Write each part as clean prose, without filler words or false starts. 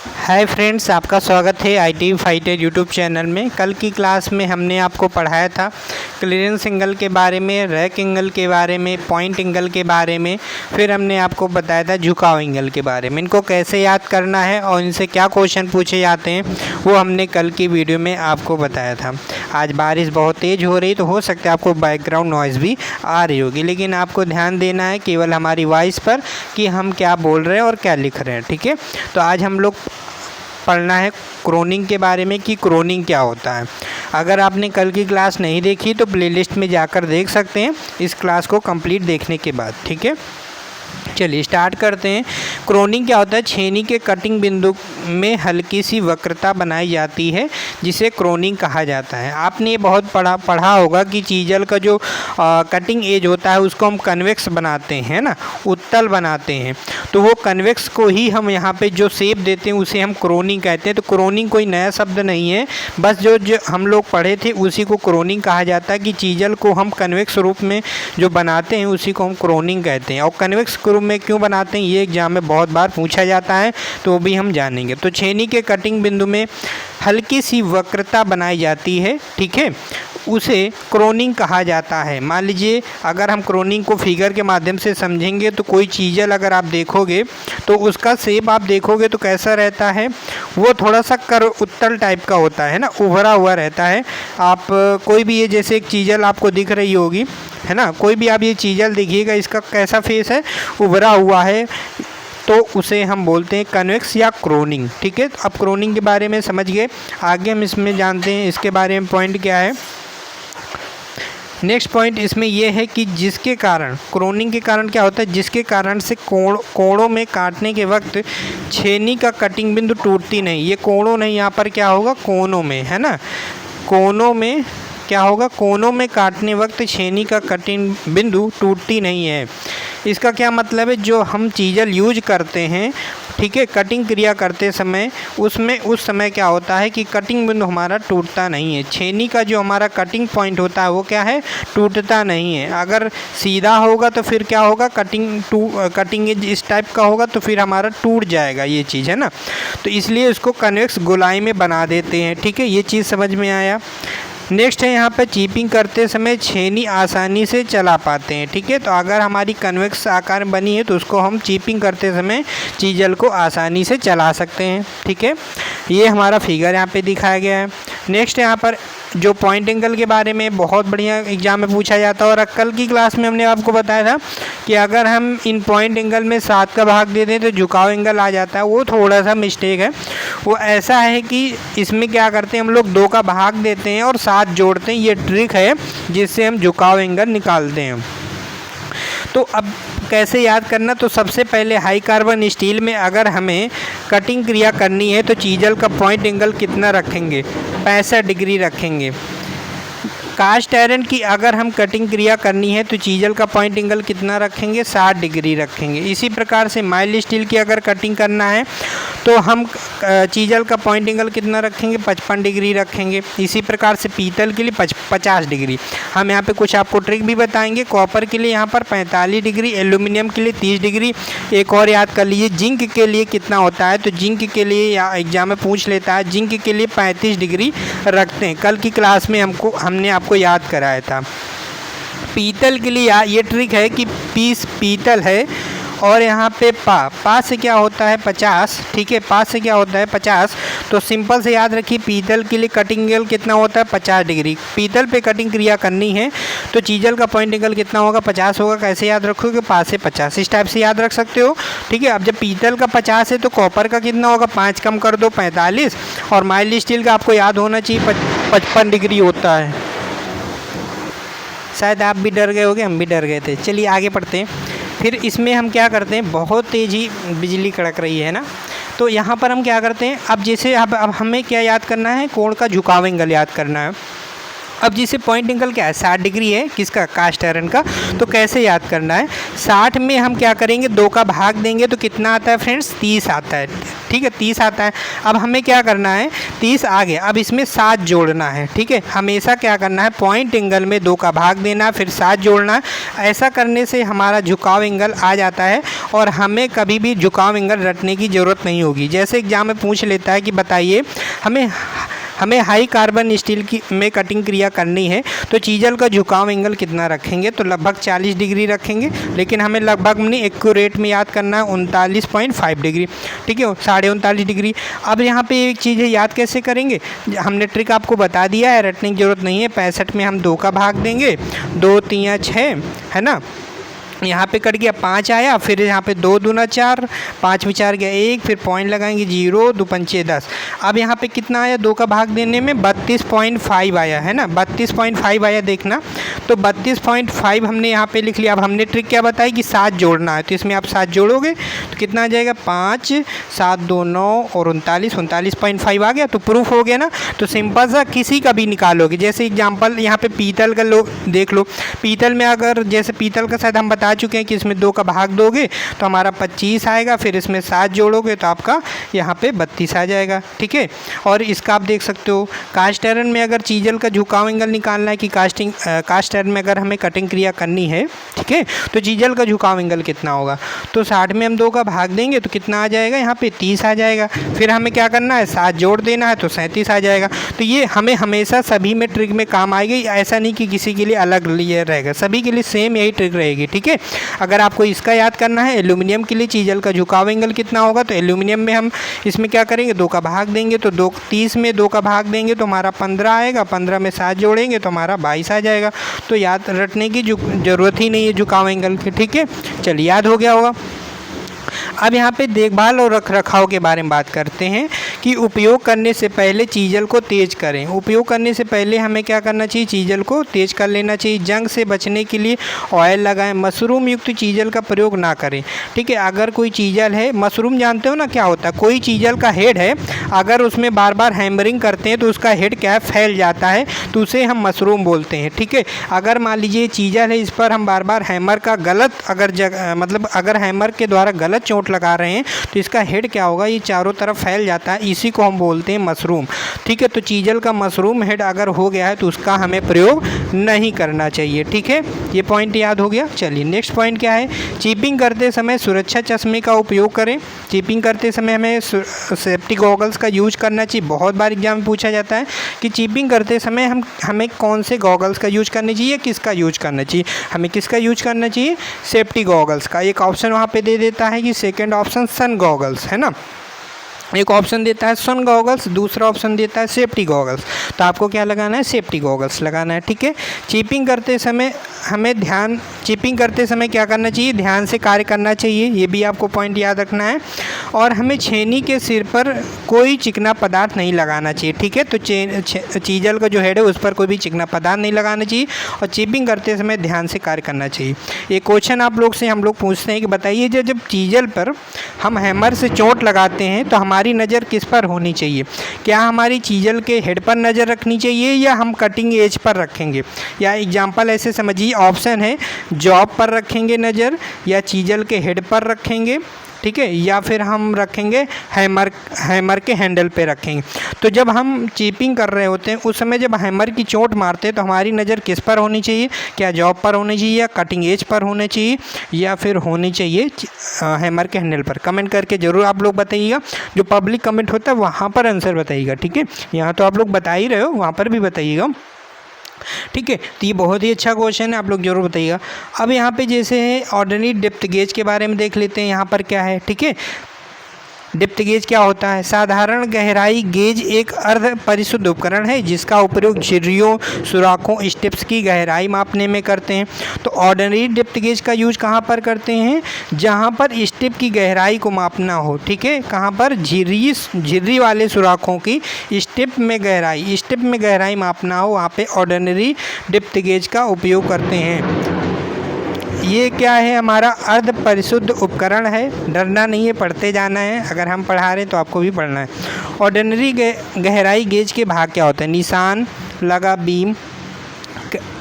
Hi friends, आपका स्वागत है आईटी फाइटर यूट्यूब चैनल में। कल की क्लास में हमने आपको पढ़ाया था क्लीयरेंस एंगल के बारे में, रैक एंगल के बारे में, पॉइंट एंगल के बारे में। फिर हमने आपको बताया था झुकाव एंगल के बारे में। इनको कैसे याद करना है और इनसे क्या क्वेश्चन पूछे जाते हैं वो हमने कल की वीडियो में आपको बताया था। आज बारिश बहुत तेज़ हो रही, तो हो सकता है आपको बैकग्राउंड नॉइज़ भी आ रही होगी, लेकिन आपको ध्यान देना है केवल हमारी वॉइस पर कि हम क्या बोल रहे हैं और क्या लिख रहे हैं। ठीक है, तो आज हम लोग पढ़ना है क्रोनिंग के बारे में कि क्रोनिंग क्या होता है। अगर आपने कल की क्लास नहीं देखी तो प्लेलिस्ट में जाकर देख सकते हैं इस क्लास को कंप्लीट देखने के बाद। ठीक है, चलिए स्टार्ट करते हैं। क्रोनिंग क्या होता है? छेनी के कटिंग बिंदु में हल्की सी वक्रता बनाई जाती है जिसे क्रोनिंग कहा जाता है। आपने ये बहुत पढ़ा होगा कि चीजल का जो कटिंग एज होता है उसको हम कन्वेक्स बनाते हैं ना, उत्तल बनाते हैं। तो वो कन्वेक्स को ही हम यहाँ पे जो शेप देते हैं उसे हम क्रोनिंग कहते हैं। तो क्रोनिंग कोई नया शब्द नहीं है, बस जो हम लोग पढ़े थे उसी को क्रोनिंग कहा जाता है कि चीजल को हम कन्वेक्स रूप में जो बनाते हैं उसी को हम क्रोनिंग कहते हैं। और कन्वेक्स रूप में क्यों बनाते हैं ये एग्जाम में बहुत बार पूछा जाता है, तो वो भी हम जानेंगे। तो छेनी के कटिंग बिंदु में हल्की सी वक्रता बनाई जाती है, ठीक है, उसे क्रोनिंग कहा जाता है। मान लीजिए अगर हम क्रोनिंग को फिगर के माध्यम से समझेंगे तो कोई चीज़ल अगर आप देखोगे तो उसका शेप आप देखोगे तो कैसा रहता है, वो थोड़ा सा उत्तल टाइप का होता है ना, उभरा हुआ रहता है। आप कोई भी ये जैसे एक चीज़ल आपको दिख रही होगी है ना, कोई भी आप ये चीज़ल देखिएगा, इसका कैसा फेस है, उभरा हुआ है, तो उसे हम बोलते हैं कन्वेक्स या क्रोनिंग। ठीक है, अब क्रोनिंग के बारे में समझ गए, आगे हम इसमें जानते हैं इसके बारे में पॉइंट क्या है। नेक्स्ट पॉइंट इसमें यह है कि जिसके कारण क्रोनिंग के कारण क्या होता है, जिसके कारण से कोणों में काटने के वक्त छेनी का कटिंग बिंदु टूटती नहीं। ये कोणों नहीं, यहाँ पर क्या होगा, कोनों में, है ना, कोनों में क्या होगा, कोनों में काटने वक्त छेनी का कटिंग बिंदु टूटती नहीं है। इसका क्या मतलब है, जो हम चीज़ल यूज करते हैं, ठीक है, कटिंग क्रिया करते समय उसमें उस समय क्या होता है कि कटिंग बिंदु हमारा टूटता नहीं है। छेनी का जो हमारा कटिंग पॉइंट होता है वो क्या है, टूटता नहीं है। अगर सीधा होगा तो फिर क्या होगा, कटिंग एज इस टाइप का होगा तो फिर हमारा टूट जाएगा ये चीज़, है ना। तो इसलिए इसको कन्वेक्स गोलाई में बना देते हैं। ठीक है, ये चीज़ समझ में आया। नेक्स्ट है यहाँ पर चीपिंग करते समय छेनी आसानी से चला पाते हैं। ठीक है, तो अगर हमारी कन्वेक्स आकार बनी है तो उसको हम चीपिंग करते समय चीजल को आसानी से चला सकते हैं। ठीक है, ये हमारा फिगर यहाँ पे दिखाया गया है। नेक्स्ट यहाँ पर जो पॉइंट एंगल के बारे में बहुत बढ़िया एग्जाम में पूछा जाता है, और कल की क्लास में हमने आपको बताया था कि अगर हम इन पॉइंट एंगल में 7 का भाग दे दें तो झुकाव एंगल आ जाता है। वो थोड़ा सा मिस्टेक है, वो ऐसा है कि इसमें क्या करते हैं हम लोग 2 का भाग देते हैं और 7 जोड़ते हैं। ये ट्रिक है जिससे हम झुकाव एंगल निकालते हैं। तो अब कैसे याद करना, तो सबसे पहले हाई कार्बन स्टील में अगर हमें कटिंग क्रिया करनी है तो चीजल का पॉइंट एंगल कितना रखेंगे, 65 डिग्री रखेंगे। कास्ट आयरन की अगर हम कटिंग क्रिया करनी है तो चीजल का पॉइंट एंगल कितना रखेंगे, 60 डिग्री रखेंगे। इसी प्रकार से माइल्ड स्टील की अगर कटिंग करना है तो हम चीजल का पॉइंट एंगल कितना रखेंगे, 55 डिग्री रखेंगे। इसी प्रकार से पीतल के लिए 50 डिग्री। हम यहाँ पे कुछ आपको ट्रिक भी बताएंगे। कॉपर के लिए यहाँ पर 45 डिग्री, एल्यूमिनियम के लिए 30 डिग्री। एक और याद कर लीजिए, जिंक के लिए कितना होता है, तो जिंक के लिए एग्जाम में पूछ लेता है, जिंक के लिए 35 डिग्री रखते हैं। कल की क्लास में हमने आपको याद कराया था। पीतल के लिए ये ट्रिक है कि पीतल है और यहाँ पे पा से क्या होता है, 50। ठीक है, पा से क्या होता है, 50। तो सिंपल से याद रखिए, पीतल के लिए कटिंग एंगल कितना होता है, 50 डिग्री। पीतल पे कटिंग क्रिया करनी है तो चीजल का पॉइंट एंगल कितना होगा, 50 होगा। कैसे याद रखोगे, पा से 50, इस टाइप से याद रख सकते हो। ठीक है, अब जब पीतल का 50 है तो कॉपर का कितना होगा, 5 कम कर दो, 45। और माइल्ड स्टील का आपको याद होना चाहिए 55 डिग्री होता है। शायद आप भी डर गए होगे, हम भी डर गए थे। चलिए आगे पढ़ते हैं। फिर इसमें हम क्या करते हैं, बहुत तेज़ी बिजली कड़क रही है ना, तो यहाँ पर हम क्या करते हैं, अब जैसे अब हमें क्या याद करना है, कोण का झुकाव एंगल याद करना है। अब जैसे पॉइंट एंगल क्या है, 60 डिग्री है, किसका, कास्ट आयरन का। तो कैसे याद करना है, 60 में हम क्या करेंगे, 2 का भाग देंगे तो कितना आता है फ्रेंड्स, 30 आता है। ठीक है, 30 आता है। अब हमें क्या करना है, 30 आ गया, अब इसमें 7 जोड़ना है। ठीक है, हमेशा क्या करना है, पॉइंट एंगल में 2 का भाग देना, फिर 7 जोड़ना है। ऐसा करने से हमारा झुकाव एंगल आ जाता है और हमें कभी भी झुकाव एंगल रटने की ज़रूरत नहीं होगी। जैसे एग्जाम में पूछ लेता है कि बताइए हमें हाई कार्बन स्टील की में कटिंग क्रिया करनी है तो चीज़ल का झुकाव एंगल कितना रखेंगे, तो लगभग 40 डिग्री रखेंगे, लेकिन हमें लगभग नहीं एक्यूरेट में याद करना है 39.5 डिग्री, ठीक है, 39.5 डिग्री। अब यहाँ पे एक चीज़ है, याद कैसे करेंगे, हमने ट्रिक आपको बता दिया है, रटने की ज़रूरत नहीं है। 65 में हम 2 का भाग देंगे, 2 3 6 है ना, यहाँ पे कट गया 5 आया, फिर यहाँ पे 2 दूना 4, 5 में 4 गया 1, फिर पॉइंट लगाएंगे 0, 2 पंचे 10। अब यहाँ पे कितना आया, 2 का भाग देने में 32.5 आया है ना, 32.5 आया देखना, तो 32.5 हमने यहाँ पे लिख लिया। अब हमने ट्रिक क्या बताई कि 7 जोड़ना है, तो इसमें आप 7 जोड़ोगे तो कितना आ जाएगा, 5 7 2 9 और 39.5 आ गया, तो प्रूफ हो गया ना। तो सिंपल सा किसी का भी निकालोगे, जैसे एग्जाम्पल यहाँ पे पीतल का लो देख लो, पीतल में अगर जैसे पीतल का शायद हम बता चुके हैं कि इसमें 2 का भाग दोगे तो हमारा 25 आएगा, फिर इसमें 7 जोड़ोगे तो आपका यहाँ पे 32 आ जाएगा, ठीक है। और इसका आप देख सकते हो कास्ट आयरन में अगर चीजल का झुकाव एंगल निकालना है कि कास्ट आयरन में अगर हमें कटिंग क्रिया करनी है, ठीक है, तो चीजल का झुकाव एंगल कितना होगा, तो 60 में हम 2 का भाग देंगे तो कितना आ जाएगा, यहाँ पे 30 आ जाएगा, फिर हमें क्या करना है 7 जोड़ देना है तो 37 आ जाएगा। तो ये हमें हमेशा सभी में ट्रिक में काम आएगी, ऐसा नहीं कि किसी के लिए अलग लिए रहेगा, सभी के लिए सेम यही ट्रिक रहेगी, ठीक है। अगर आपको इसका याद करना है एल्यूमिनियम के लिए चीजल का झुकाव एंगल कितना होगा, तो एल्यूमिनियम में हम इसमें क्या करेंगे, 2 का भाग देंगे तो 30 में 2 का भाग देंगे तो हमारा 15 आएगा, 15 में 7 जोड़ेंगे तो हमारा 22 आ जाएगा। तो याद रटने की ज़रूरत ही नहीं है झुकाव एंगल की, ठीक है, चलिए याद हो गया होगा। अब यहाँ पे देखभाल और रखरखाव के बारे में बात करते हैं कि उपयोग करने से पहले चीजल को तेज़ करें। उपयोग करने से पहले हमें क्या करना चाहिए, चीजल को तेज़ कर लेना चाहिए। जंग से बचने के लिए ऑयल लगाएं, मशरूम युक्त चीजल का प्रयोग ना करें, ठीक है। अगर कोई चीजल है, मशरूम जानते हो ना क्या होता है, कोई चीजल का हेड है, अगर उसमें बार बार हैमरिंग करते हैं तो उसका हेड क्या फैल जाता है, तो उसे हम मशरूम बोलते हैं, ठीक है। अगर मान लीजिए चीजल है, इस पर हम बार बार हैमर का गलत मतलब अगर हैमर के द्वारा गलत चोट लगा रहे हैं तो इसका हेड क्या होगा, ये चारों तरफ फैल जाता है, इसी को हम बोलते हैं मशरूम, ठीक है। तो चीजल का मशरूम हेड अगर हो गया है तो उसका हमें प्रयोग नहीं करना चाहिए, ठीक है। ये पॉइंट याद हो गया। चलिए नेक्स्ट पॉइंट क्या है, चीपिंग करते समय सुरक्षा चश्मे का उपयोग करें। चीपिंग करते समय हमें सेफ्टी गॉगल्स का यूज करना चाहिए। बहुत बार एग्जाम में पूछा जाता है कि चीपिंग करते समय हमें कौन से गॉगल्स का यूज करना चाहिए, किसका यूज करना चाहिए, हमें किसका यूज करना चाहिए, सेफ्टी गॉगल्स का। एक ऑप्शन वहाँ पे दे देता है कि सेकंड ऑप्शन सन गॉगल्स है ना, एक ऑप्शन देता है सन गॉगल्स, दूसरा ऑप्शन देता है सेफ्टी गॉगल्स, तो आपको क्या लगाना है, सेफ्टी गॉगल्स लगाना है, ठीक है। चीपिंग करते समय चीपिंग करते समय क्या करना चाहिए, ध्यान से कार्य करना चाहिए, ये भी आपको पॉइंट याद रखना है। और हमें छेनी के सिर पर कोई चिकना पदार्थ नहीं लगाना चाहिए, ठीक है। तो चीजल का जो हेड है उस पर कोई भी चिकना पदार्थ नहीं लगाना चाहिए और चीपिंग करते समय ध्यान से कार्य करना चाहिए। ये क्वेश्चन आप लोग से हम लोग पूछते हैं कि बताइए जब चीजल पर हम हैमर से चोट लगाते हैं तो हमारी नज़र किस पर होनी चाहिए, क्या हमारी चीजल के हेड पर नज़र रखनी चाहिए या हम कटिंग एज पर रखेंगे। या एग्जांपल ऐसे समझिए, ऑप्शन है जॉब पर रखेंगे नज़र, या चीजल के हेड पर रखेंगे, ठीक है, या फिर हम रखेंगे हैमर के हैंडल पे रखेंगे। तो जब हम चीपिंग कर रहे होते हैं उस समय जब हैमर की चोट मारते हैं तो हमारी नज़र किस पर होनी चाहिए, क्या जॉब पर होनी चाहिए या कटिंग एज पर होनी चाहिए या फिर होनी चाहिए हैमर के हैंडल पर। कमेंट करके ज़रूर आप लोग बताइएगा, जो पब्लिक कमेंट होता है वहाँ पर आंसर बताइएगा, ठीक है। यहाँ तो आप लोग बता ही रहे हो, वहाँ पर भी बताइएगा, ठीक है। तो ये बहुत ही अच्छा क्वेश्चन है, आप लोग जरूर बताइएगा। अब यहाँ पे जैसे है ऑर्डिनरी डेप्थ गेज के बारे में देख लेते हैं, यहाँ पर क्या है, ठीक है। डेप्थ गेज क्या होता है, साधारण गहराई गेज एक अर्ध परिशुद्ध उपकरण है जिसका उपयोग झिर्रियों, सुराखों, स्टेप्स की गहराई मापने में करते हैं। तो ऑर्डिनरी डेप्थ गेज का यूज कहाँ पर करते हैं, जहाँ पर स्टेप की गहराई को मापना हो, ठीक है। कहाँ पर, झिर्री वाले सुराखों की स्टेप में गहराई मापना हो, वहाँ पे ऑर्डिनरी डेप्थ गेज का उपयोग करते हैं। ये क्या है, हमारा अर्ध परिशुद्ध उपकरण है, डरना नहीं है, पढ़ते जाना है, अगर हम पढ़ा रहे हैं तो आपको भी पढ़ना है। ऑर्डिनरी गहराई गेज के भाग क्या होते हैं, निशान लगा बीम,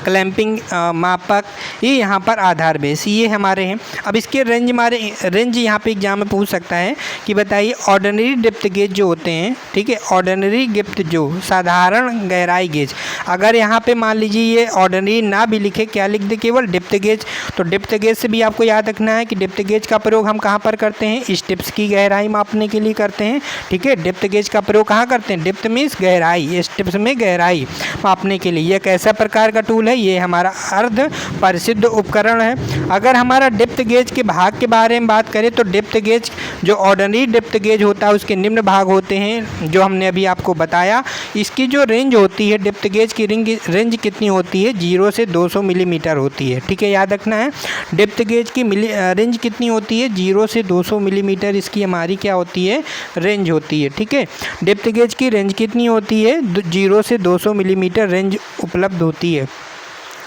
क्लैंपिंग मापक, ये यहाँ पर आधार बेस, ये हमारे हैं। अब इसके रेंज यहाँ पे एग्जाम में पूछ सकता है कि बताइए ऑर्डिनरी डेप्थ गेज जो होते हैं, ठीक है, ऑर्डिनरी डेप्थ जो साधारण गहराई गेज, अगर यहाँ पे मान लीजिए ये ऑर्डिनरी ना भी लिखे, क्या लिख दे, केवल डेप्थ गेज, तो डेप्थ गेज से भी आपको याद रखना है कि डेप्थ गेज का प्रयोग हम कहाँ पर करते हैं, स्टेप्स की गहराई मापने के लिए करते हैं, ठीक है। डेप्थ गेज का प्रयोग कहाँ करते हैं, डेप्थ मीन्स गहराई, स्टेप्स में गहराई मापने के लिए। यह कैसा प्रकार का टूल है, ये हमारा अर्ध परिशुद्ध उपकरण है। अगर हमारा डेप्थ गेज के भाग के बारे में बात करें तो डेप्थ गेज जो ऑर्डिनरी डेप्थ गेज होता है उसके निम्न भाग होते हैं जो हमने अभी आपको बताया। इसकी जो रेंज होती है, डेप्थ गेज की रेंज कितनी होती है, 0 से 200 मिलीमीटर होती है, ठीक है, याद रखना है। डेप्थ गेज की रेंज कितनी होती है, 0 से 200 मिलीमीटर इसकी हमारी क्या होती है, रेंज होती है, ठीक है। डेप्थ गेज की रेंज कितनी होती है, 0 से 200 मिलीमीटर रेंज उपलब्ध होती है।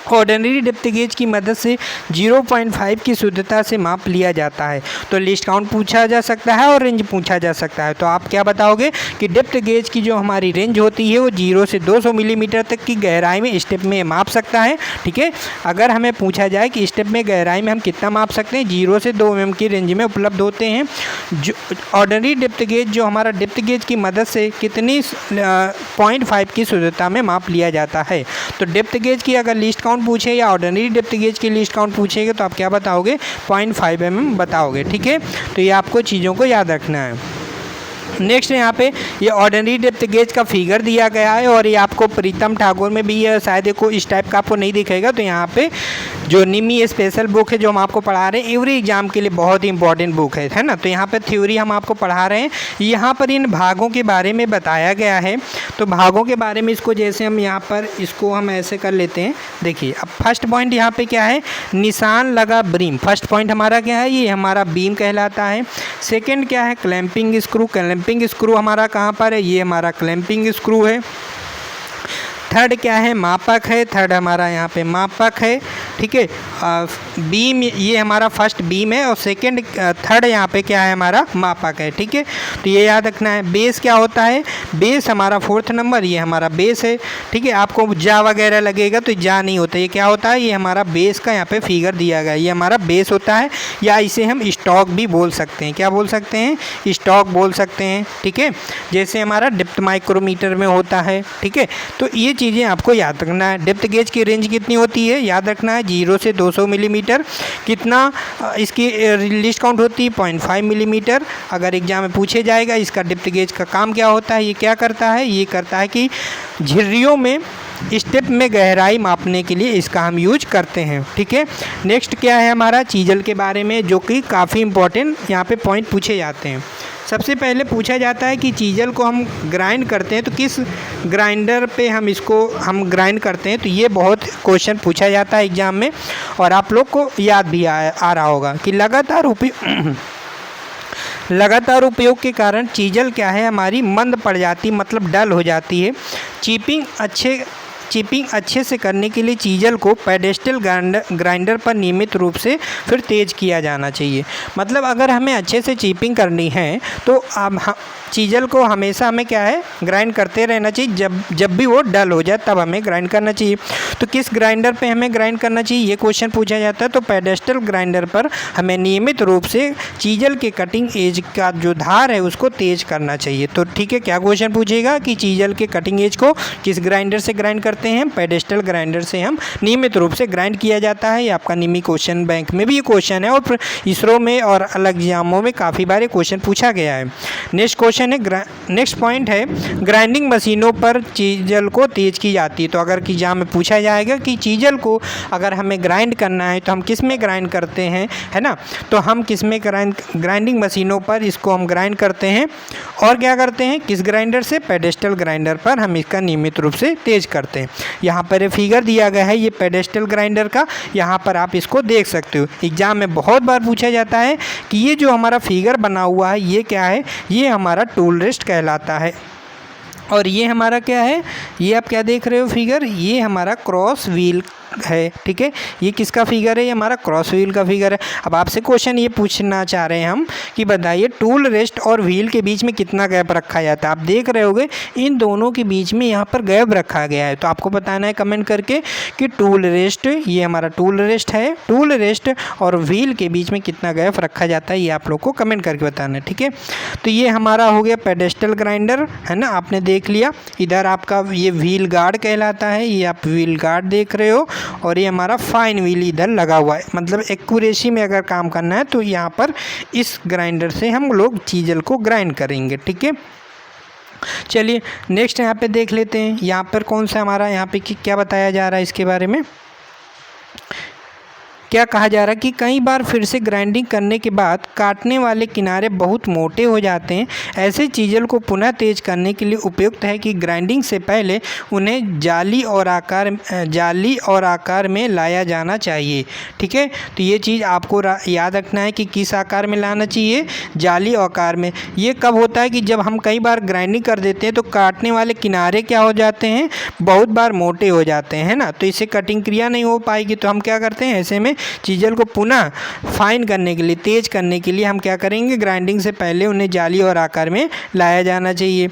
ऑर्डिनरी डेप्थ गेज की मदद से 0.5 की शुद्धता से माप लिया जाता है। तो लिस्ट काउंट पूछा जा सकता है और रेंज पूछा जा सकता है। तो आप क्या बताओगे कि डेप्थ गेज की जो हमारी रेंज होती है वो 0 से 200 मिलीमीटर तक की गहराई में स्टेप में माप सकता है, ठीक है। अगर हमें पूछा जाए कि स्टेप में गहराई में हम कितना माप सकते हैं, 0 से 2 mm की रेंज में उपलब्ध होते हैं। जो ऑर्डिनरी डेप्थ गेज जो हमारा डेप्थ गेज की मदद से कितनी 0.5 की शुद्धता में माप लिया जाता है। तो डेप्थ गेज की अगर लिस्ट काउंट पूछे या ऑर्डिनरी डेप्थ गेज की लिस्ट काउंट पूछेगा तो आप क्या बताओगे, 0.5 mm बताओगे, ठीक है। तो ये आपको चीज़ों को याद रखना है। नेक्स्ट यहाँ पे ये ऑर्डिनरी डेप्थ गेज का फिगर दिया गया है और ये आपको प्रीतम ठाकुर में भी ये शायद को इस टाइप का आपको नहीं दिखेगा। तो यहाँ पे जो निमी स्पेशल बुक है जो हम आपको पढ़ा रहे हैं एवरी एग्जाम के लिए बहुत ही इंपॉर्टेंट बुक है ना। तो यहाँ पे थ्योरी हम आपको पढ़ा रहे हैं, यहाँ पर इन भागों के बारे में बताया गया है। तो भागों के बारे में इसको जैसे हम यहाँ पर इसको हम ऐसे कर लेते हैं। देखिए अब फर्स्ट पॉइंट यहाँ पे क्या है, निशान लगा बीम, फर्स्ट पॉइंट हमारा क्या है, ये हमारा बीम कहलाता है। सेकेंड क्या है, क्लैंपिंग स्क्रू, क्लैंपिंग स्क्रू हमारा कहाँ पर है, ये हमारा क्लैंपिंग स्क्रू है। थर्ड क्या है, मापक है, थर्ड हमारा यहाँ पे मापक है, ठीक है। बीम ये हमारा फर्स्ट बीम है और सेकंड थर्ड यहाँ पे क्या है, हमारा मापक है, ठीक है। तो ये याद रखना है। बेस क्या होता है, बेस हमारा 4th नंबर, ये हमारा बेस है, ठीक है। आपको जा वगैरह लगेगा तो जा नहीं होता, ये क्या होता है, ये हमारा बेस का यहाँ पे फिगर दिया गया है, ये हमारा बेस होता है। या इसे हम स्टॉक भी बोल सकते हैं, क्या बोल सकते हैं, स्टॉक बोल सकते हैं, ठीक है। जैसे हमारा डेप्थ माइक्रोमीटर में होता है, ठीक है। तो ये चीज़ें आपको याद रखना है। डेप्थ गेज की रेंज कितनी होती है, याद रखना है, 0 से 200 मिलीमीटर। कितना इसकी लिस्ट काउंट होती है, 0.5 मिलीमीटर। अगर एग्जाम में पूछे जाएगा इसका डेप्थ गेज का काम क्या होता है, ये क्या करता है, ये करता है कि झिर्रियों में स्टेप में गहराई मापने के लिए इसका हम यूज करते हैं, ठीक है। नेक्स्ट क्या है हमारा, चीजल के बारे में, जो कि काफ़ी इंपॉर्टेंट यहाँ पे पॉइंट पूछे जाते हैं। सबसे पहले पूछा जाता है कि चीजल को हम ग्राइंड करते हैं तो किस ग्राइंडर पे हम इसको ग्राइंड करते हैं। तो ये बहुत क्वेश्चन पूछा जाता है एग्ज़ाम में और आप लोग को याद भी आ रहा होगा कि लगातार उपयोग के कारण चीजल क्या है, हमारी मंद पड़ जाती, मतलब डल हो जाती है। चिपिंग अच्छे से करने के लिए चीजल को पेडेस्टल ग्राइंडर पर नियमित रूप से फिर तेज़ किया जाना चाहिए। मतलब अगर हमें अच्छे से चिपिंग करनी है तो अब चीजल को हमेशा हमें क्या है, ग्राइंड करते रहना चाहिए। जब भी वो डल हो जाए तब हमें ग्राइंड करना चाहिए। तो किस ग्राइंडर पे हमें ग्राइंड करना चाहिए, ये क्वेश्चन पूछा जाता है। तो पेडेस्टल ग्राइंडर पर हमें नियमित रूप से चीजल के कटिंग एज का जो धार है उसको तेज़ करना चाहिए। तो ठीक है, क्या क्वेश्चन पूछेगा कि चीजल के कटिंग एज को किस ग्राइंडर से ग्राइंड करते हैं, पेडेस्टल ग्राइंडर से हम नियमित रूप से ग्राइंड किया जाता है। ये आपका निमी क्वेश्चन बैंक में भी ये क्वेश्चन है और इसरो में और अलग एग्जामों में काफ़ी बार क्वेश्चन पूछा गया है। नेक्स्ट क्वेश्चन है, नेक्स्ट पॉइंट है, ग्राइंडिंग मशीनों पर चीजल को तेज़ की जाती है। तो अगर एग्जाम में पूछा जाएगा कि चीजल को अगर हमें ग्राइंड करना है तो हम किस में ग्राइंड करते हैं, है ना। तो हम किस में ग्राइंडिंग मशीनों पर इसको हम ग्राइंड करते हैं और क्या करते हैं, किस ग्राइंडर से, पेडेस्टल ग्राइंडर पर हम इसका नियमित रूप से तेज़ करते हैं। यहाँ पर ये फिगर दिया गया है, ये पेडेस्टल ग्राइंडर का, यहाँ पर आप इसको देख सकते हो। एग्जाम में बहुत बार पूछा जाता है कि ये जो हमारा फिगर बना हुआ है ये क्या है, ये हमारा टूल रेस्ट कहलाता है। और ये हमारा क्या है, ये आप क्या देख रहे हो फिगर, ये हमारा क्रॉस व्हील है, ठीक है। ये किसका फिगर है? ये हमारा क्रॉस व्हील का फिगर है। अब आपसे क्वेश्चन ये पूछना चाह रहे हैं हम कि बताइए टूल रेस्ट और व्हील के बीच में कितना गैप रखा जाता है। आप देख रहे होगे इन दोनों के बीच में यहाँ पर गैप रखा गया है, तो आपको बताना है कमेंट करके कि टूल रेस्ट, ये हमारा टूल रेस्ट है, टूल रेस्ट और व्हील के बीच में कितना गैप रखा जाता है, ये आप लोग को कमेंट करके बताना है, ठीक है। तो ये हमारा हो गया पेडेस्टल ग्राइंडर, है ना, आपने देख लिया। इधर आपका ये व्हील गार्ड कहलाता है, ये आप व्हील गार्ड देख रहे हो, और ये हमारा फाइन व्हील इधर लगा हुआ है। मतलब एक्यूरेसी में अगर काम करना है तो यहाँ पर इस ग्राइंडर से हम लोग चीज़ल को ग्राइंड करेंगे, ठीक है। चलिए नेक्स्ट यहाँ पे देख लेते हैं, यहाँ पर कौन सा हमारा यहाँ पे क्या बताया जा रहा है, इसके बारे में क्या कहा जा रहा है कि कई बार फिर से ग्राइंडिंग करने के बाद काटने वाले किनारे बहुत मोटे हो जाते हैं। ऐसे चीज़ल को पुनः तेज करने के लिए उपयुक्त है कि ग्राइंडिंग से पहले उन्हें जाली और आकार में लाया जाना चाहिए, ठीक है। तो ये चीज़ आपको याद रखना है कि किस आकार में लाना चाहिए, जाली आकार में। ये कब होता है कि जब हम कई बार ग्राइंडिंग कर देते हैं तो काटने वाले किनारे क्या हो जाते हैं, बहुत बार मोटे हो जाते हैं, है ना। तो इससे कटिंग क्रिया नहीं हो पाएगी। तो हम क्या करते हैं, ऐसे में चीज़ल को पुनः फाइन करने के लिए, तेज करने के लिए हम क्या करेंगे, ग्राइंडिंग से पहले उन्हें जाली और आकार में लाया जाना चाहिए।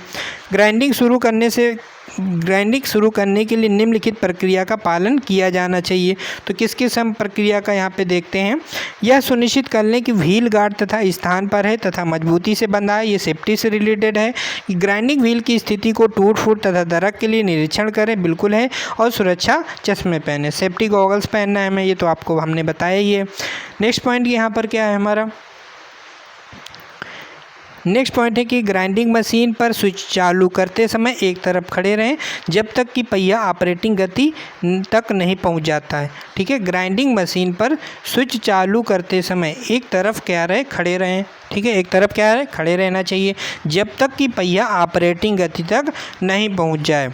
ग्राइंडिंग शुरू करने के लिए निम्नलिखित प्रक्रिया का पालन किया जाना चाहिए। तो किस किस हम प्रक्रिया का यहाँ पे देखते हैं। यह सुनिश्चित कर लें कि व्हील गार्ड तथा स्थान पर है तथा मजबूती से बंधा है। ये सेफ्टी से रिलेटेड है कि ग्राइंडिंग व्हील की स्थिति को टूट फूट तथा दरक के लिए निरीक्षण करें, बिल्कुल है। और सुरक्षा चश्मे पहने, सेफ्टी गॉगल्स पहनना है हमें, ये तो आपको हमने बताया ही है। नेक्स्ट पॉइंट यहाँ पर क्या है हमारा, नेक्स्ट पॉइंट है कि ग्राइंडिंग मशीन पर स्विच चालू करते समय एक तरफ खड़े रहें जब तक कि पहिया ऑपरेटिंग गति तक नहीं पहुंच जाता है, ठीक है। ग्राइंडिंग मशीन पर स्विच चालू करते समय एक तरफ क्या रहे, खड़े रहें, ठीक है। एक तरफ क्या है, खड़े रहना चाहिए जब तक कि पहिया ऑपरेटिंग गति तक नहीं पहुंच जाए।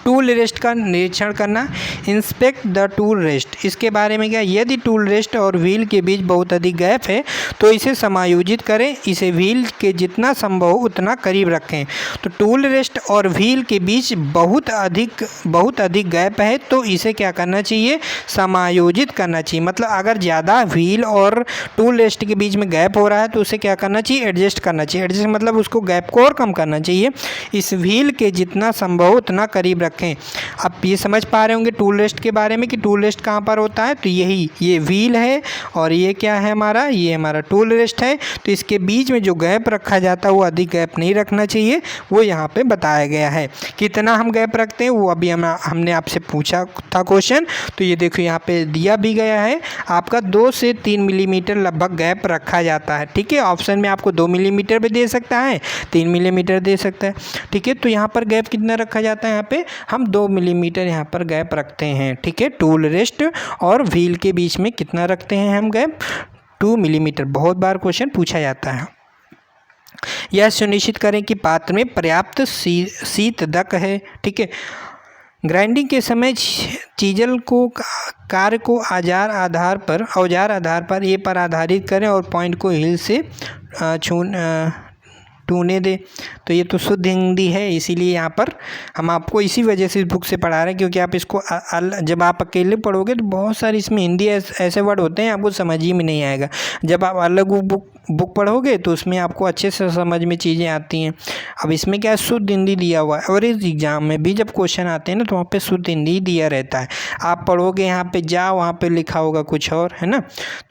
टूल रेस्ट का निरीक्षण करना, इंस्पेक्ट द टूल रेस्ट। इसके बारे में क्या, यदि टूल रेस्ट और व्हील के बीच बहुत अधिक गैप है तो इसे समायोजित करें, इसे व्हील के जितना संभव हो उतना करीब रखें। तो टूल रेस्ट और व्हील के बीच बहुत अधिक गैप है तो इसे क्या करना चाहिए, समायोजित करना चाहिए। मतलब अगर ज़्यादा व्हील और टूल रेस्ट के बीच में गैप हो रहा है तो उसे क्या करना चाहिए, एडजस्ट करना चाहिए। एडजस्ट मतलब उसको गैप को और कम करना चाहिए। इस व्हील के जितना संभव उतना करीब रखें। अब ये समझ पा रहे होंगे टूल रेस्ट के बारे में कि टूल रेस्ट कहाँ पर होता है। तो ये व्हील है और ये क्या है हमारा, ये हमारा टूल रेस्ट है। तो इसके बीच में जो गैप रखा जाता है वो अधिक गैप नहीं रखना चाहिए, वो यहाँ पे बताया गया है। कितना हम गैप रखते हैं वो अभी हमने आपसे पूछा था क्वेश्चन। तो ये देखो यहाँ पे दिया भी गया है, आपका 2 से 3 मिलीमीटर लगभग गैप रखा जाता है, ठीक है। ऑप्शन में आपको 2 मिलीमीटर भी दे सकता है, 3 मिलीमीटर दे सकता है, ठीक है। तो यहाँ पर गैप कितना रखा जाता है, यहाँ पे हम 2 मिलीमीटर यहाँ पर गैप रखते हैं, ठीक है। टूल रेस्ट और व्हील के बीच में कितना रखते हैं हम गैप, 2 मिलीमीटर। बहुत बार क्वेश्चन पूछा जाता है। यह सुनिश्चित करें कि पात्र में पर्याप्त शीतदक है, ठीक है। ग्राइंडिंग के समय चीज़ल को कार्य को औजार आधार पर ए पर आधारित करें और पॉइंट को हील से टूने दे। तो ये तो शुद्ध हिंदी है, इसीलिए यहाँ पर हम आपको इसी वजह से इस बुक से पढ़ा रहे हैं, क्योंकि आप इसको जब आप अकेले पढ़ोगे तो बहुत सारी इसमें हिंदी ऐसे वर्ड होते हैं आपको समझ ही में नहीं आएगा। जब आप अलग बुक पढ़ोगे तो उसमें आपको अच्छे से समझ में चीज़ें आती हैं। अब इसमें क्या है, शुद्ध हिंदी दिया हुआ है, और इस एग्ज़ाम में भी जब क्वेश्चन आते हैं ना तो वहाँ पे शुद्ध हिंदी दिया रहता है। आप पढ़ोगे यहाँ पे जा, वहाँ पे लिखा होगा कुछ और, है ना।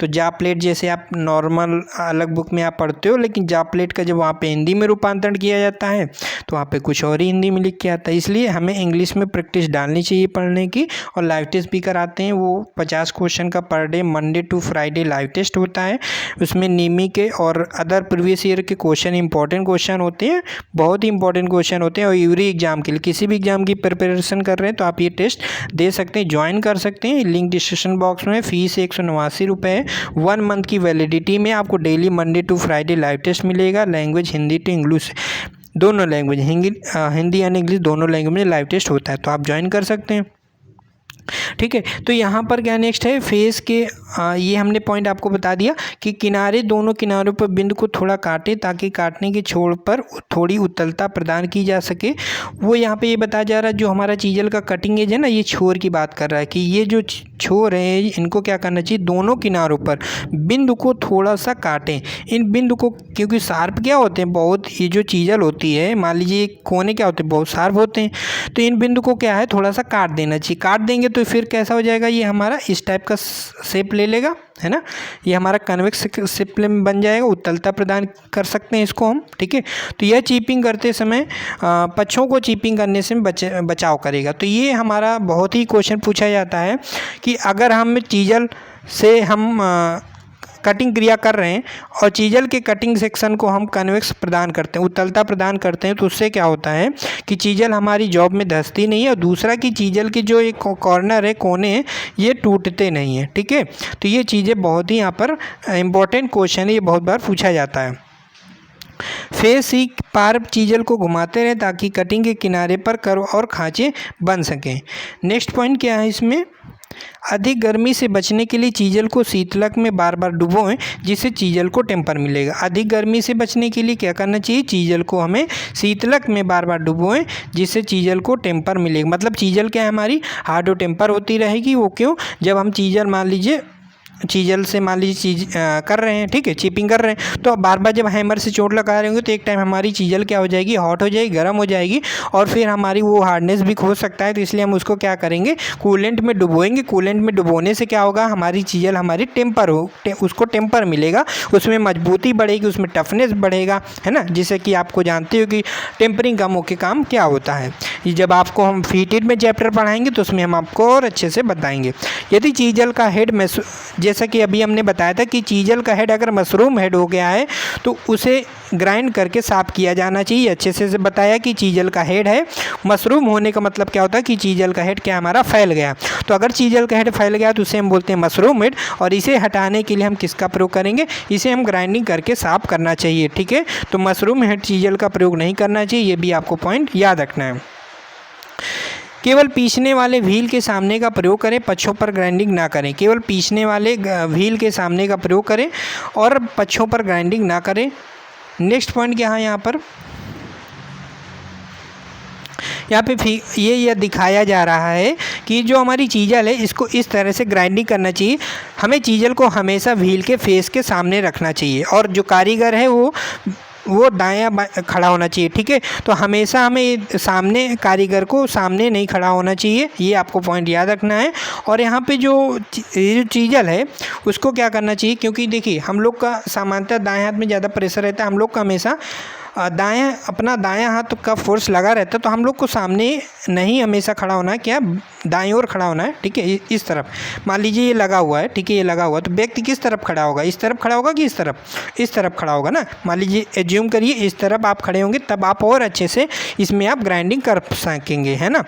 तो जा प्लेट जैसे आप नॉर्मल अलग बुक में आप पढ़ते हो, लेकिन जा प्लेट का जब वहाँ पे हिंदी में रूपांतरण किया जाता है तो वहाँ पे कुछ और ही हिंदी में लिख के आता है। इसलिए हमें इंग्लिश में प्रैक्टिस डालनी चाहिए पढ़ने की। और लाइव टेस्ट भी कराते हैं, वो 50 क्वेश्चन का per day Monday to Friday live test होता है। उसमें नीमी के और अदर प्रीवियस ईयर के क्वेश्चन इंपॉर्टेंट क्वेश्चन होते हैं, बहुत ही इंपॉर्टेंट क्वेश्चन होते हैं। और एवरी एग्जाम के लिए, किसी भी एग्जाम की प्रिपरेशन कर रहे हैं तो आप ये टेस्ट दे सकते हैं, ज्वाइन कर सकते हैं। लिंक डिस्क्रिप्शन बॉक्स में। फीस 189 रुपये है। 1 मंथ की वैलिडिटी में आपको daily Monday to Friday live test मिलेगा। लैंग्वेज हिंदी टू इंग्लिश, दोनों लैंग्वेज, हिंदी यानी इंग्लिश, दोनों लैंग्वेज में लाइव टेस्ट होता है, तो आप ज्वाइन कर सकते हैं। ठीक है। तो यहाँ पर क्या नेक्स्ट है फेस के ये हमने पॉइंट आपको बता दिया कि किनारे दोनों किनारों पर बिंदु को थोड़ा काटे ताकि काटने के छोर पर थोड़ी उत्तलता प्रदान की जा सके। वो यहाँ पे ये बताया जा रहा है जो हमारा चीजल का कटिंग एज है ना, ये छोर की बात कर रहा है कि ये जो छोर है इनको क्या करना चाहिए, दोनों किनारों पर बिंदु को थोड़ा सा काटें। इन बिंदु को, क्योंकि शार्प क्या होते हैं बहुत, ये जो चीजल होती है मान लीजिए कोने क्या होते हैं बहुत शार्प होते हैं, तो इन बिंदु को क्या है थोड़ा सा काट देना चाहिए। काट देंगे तो फिर कैसा हो जाएगा, ये हमारा इस टाइप का शेप ले लेगा, है ना, ये हमारा कन्वेक्स शेप में बन जाएगा, उत्तलता प्रदान कर सकते हैं इसको हम। ठीक है, तो यह चीपिंग करते समय पक्षों को चीपिंग करने से बचाव करेगा। तो ये हमारा बहुत ही क्वेश्चन पूछा जाता है कि अगर हम चीजल से हम कटिंग क्रिया कर रहे हैं और चीजल के कटिंग सेक्शन को हम कन्वेक्स प्रदान करते हैं, उत्तलता प्रदान करते हैं, तो उससे क्या होता है कि चीजल हमारी जॉब में धंसती नहीं है और दूसरा कि चीजल की जो एक कॉर्नर है, कोने हैं, ये टूटते नहीं हैं। ठीक है, तो ये चीज़ें बहुत ही यहाँ पर इम्पोर्टेंट क्वेश्चन है, ये बहुत बार पूछा जाता है। फेस ही पार चीजल को घुमाते रहें ताकि कटिंग के किनारे पर कर्व और खांचे बन सकें। नेक्स्ट पॉइंट क्या है इसमें, अधिक गर्मी से बचने के लिए चीजल को शीतलक में बार बार डुबोएं जिससे चीजल को टेम्पर मिलेगा। अधिक गर्मी से बचने के लिए क्या करना चाहिए, चीजल को हमें शीतलक में बार बार डुबोएं जिससे चीजल को टेम्पर मिलेगा। मतलब चीजल क्या है हमारी हार्ड और टेम्पर होती रहेगी। वो क्यों, जब हम चीजल मान लीजिए चीजल से मान लीजिए चीज कर रहे हैं, ठीक है, चिपिंग कर रहे हैं, तो बार बार जब हैमर से चोट लगा रहे होंगे तो एक टाइम हमारी चीजल क्या हो जाएगी, हॉट हो जाएगी, गर्म हो जाएगी और फिर हमारी वो हार्डनेस भी खो सकता है। तो इसलिए हम उसको क्या करेंगे, कूलेंट में डुबोएंगे। कूलेंट में डुबोने से क्या होगा, हमारी चीजल हमारी टेम्पर उसको टेम्पर मिलेगा, उसमें मजबूती बढ़ेगी, उसमें टफनेस बढ़ेगा, है ना, जिससे कि आपको जानते हो कि टेम्परिंग गमों के काम क्या होता है। ये जब आपको हम फीटेड में चैप्टर पढ़ाएंगे तो उसमें हम आपको और अच्छे से बताएंगे। यदि चीजल का हेड में, जैसा कि अभी हमने बताया था कि चीजल का हेड अगर मशरूम हेड हो गया है तो उसे ग्राइंड करके साफ किया जाना चाहिए। अच्छे से बताया कि चीजल का हेड है, मशरूम होने का मतलब क्या होता है कि चीजल का हेड क्या हमारा फैल गया। तो अगर चीजल का हेड फैल गया तो उसे हम बोलते हैं मशरूम हेड, और इसे हटाने के लिए हम किसका प्रयोग करेंगे, इसे हम ग्राइंडिंग करके साफ करना चाहिए। ठीक है, तो मशरूम हेड चीजल का प्रयोग नहीं करना चाहिए, ये भी आपको पॉइंट याद रखना है। केवल पीसने वाले व्हील के सामने का प्रयोग करें, पक्षों पर ग्राइंडिंग ना करें। केवल पीसने वाले व्हील के सामने का प्रयोग करें और पक्षों पर ग्राइंडिंग ना करें। नेक्स्ट पॉइंट क्या है यहाँ पर, यहाँ पे ये दिखाया जा रहा है कि जो हमारी चीजल है इसको इस तरह से ग्राइंडिंग करना चाहिए। हमें चीजल को हमेशा व्हील के फेस के सामने रखना चाहिए और जो कारीगर है वो दायां खड़ा होना चाहिए। ठीक है, तो हमेशा हमें सामने, कारीगर को सामने नहीं खड़ा होना चाहिए, ये आपको पॉइंट याद रखना है। और यहाँ पे जो चीजल है उसको क्या करना चाहिए, क्योंकि देखिए हम लोग का सामान्यतः दाएं हाथ में ज़्यादा प्रेशर रहता है, हम लोग का हमेशा अपना दायां हाथ का फोर्स लगा रहता है, तो हम लोग को सामने नहीं हमेशा खड़ा होना है, क्या दाएं ओर खड़ा होना है। ठीक है, इस तरफ मान लीजिए ये लगा हुआ है, ठीक है, ये लगा हुआ है, तो व्यक्ति किस तरफ खड़ा होगा, इस तरफ खड़ा होगा कि इस तरफ खड़ा होगा ना। मान लीजिए एज्यूम करिए इस तरफ आप खड़े होंगे, तब आप और अच्छे से इसमें आप ग्राइंडिंग कर सकेंगे, है ना।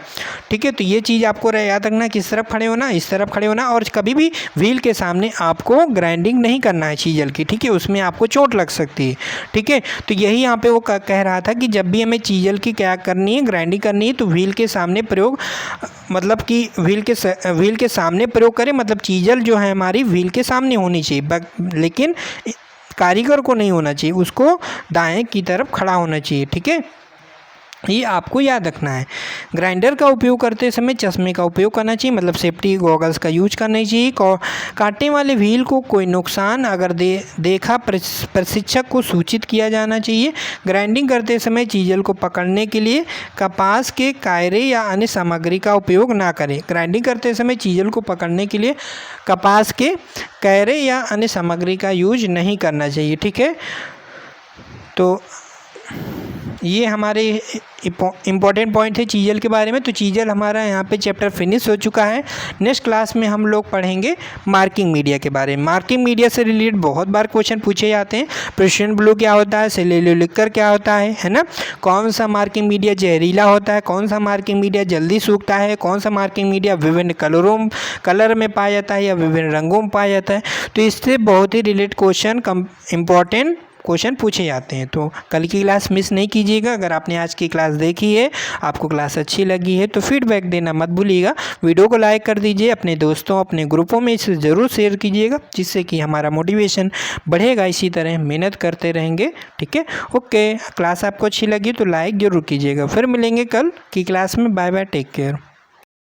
ठीक है, तो ये चीज़ आपको याद रखना, किस तरफ खड़े होना, इस तरफ खड़े होना, और कभी भी व्हील के सामने आपको ग्राइंडिंग नहीं करना है चीजल की। ठीक है, उसमें आपको चोट लग सकती है। ठीक है, तो यही यहाँ पे वो कह रहा था कि जब भी हमें चीजल की क्या करनी है, ग्राइंडिंग करनी है, तो व्हील के सामने प्रयोग, मतलब कि व्हील के सामने प्रयोग करें, मतलब चीजल जो है हमारी व्हील के सामने होनी चाहिए, लेकिन कारीगर को नहीं होना चाहिए, उसको दाएं की तरफ खड़ा होना चाहिए। ठीक है, ये आपको याद रखना है। ग्राइंडर का उपयोग करते समय चश्मे का उपयोग करना चाहिए, मतलब सेफ्टी गॉगल्स का यूज करना चाहिए। काटने वाले व्हील को कोई नुकसान अगर देखा प्रशिक्षक को सूचित किया जाना चाहिए। ग्राइंडिंग करते समय चीजल को पकड़ने के लिए कपास के कायरे या अन्य सामग्री का उपयोग ना करें। ग्राइंडिंग करते समय चीजल को पकड़ने के लिए कपास के कायरे या अन्य सामग्री का यूज नहीं करना चाहिए। ठीक है, तो ये हमारे इम्पॉर्टेंट पॉइंट है चीजल के बारे में। तो चीजल हमारा यहाँ पे चैप्टर फिनिश हो चुका है। नेक्स्ट क्लास में हम लोग पढ़ेंगे मार्किंग मीडिया के बारे में। मार्किंग मीडिया से रिलेटेड बहुत बार क्वेश्चन पूछे जाते हैं। प्रेसियन ब्लू क्या होता है, सेल्यूलोलिकर क्या होता है ना, कौन सा मार्किंग मीडिया जहरीला होता है, कौन सा मार्किंग मीडिया जल्दी सूखता है, कौन सा मार्किंग मीडिया विभिन्न कलर में पाया जाता है या विभिन्न रंगों में पाया जाता है। तो इससे बहुत ही रिलेटेड क्वेश्चन इम्पॉर्टेंट क्वेश्चन पूछे जाते हैं। तो कल की क्लास मिस नहीं कीजिएगा। अगर आपने आज की क्लास देखी है, आपको क्लास अच्छी लगी है तो फीडबैक देना मत भूलिएगा। वीडियो को लाइक कर दीजिए, अपने दोस्तों अपने ग्रुपों में इसे ज़रूर शेयर कीजिएगा, जिससे कि हमारा मोटिवेशन बढ़ेगा। इसी तरह मेहनत करते रहेंगे, ठीक है। ओके, क्लास आपको अच्छी लगी तो लाइक ज़रूर कीजिएगा। फिर मिलेंगे कल की क्लास में। Bye bye, take care.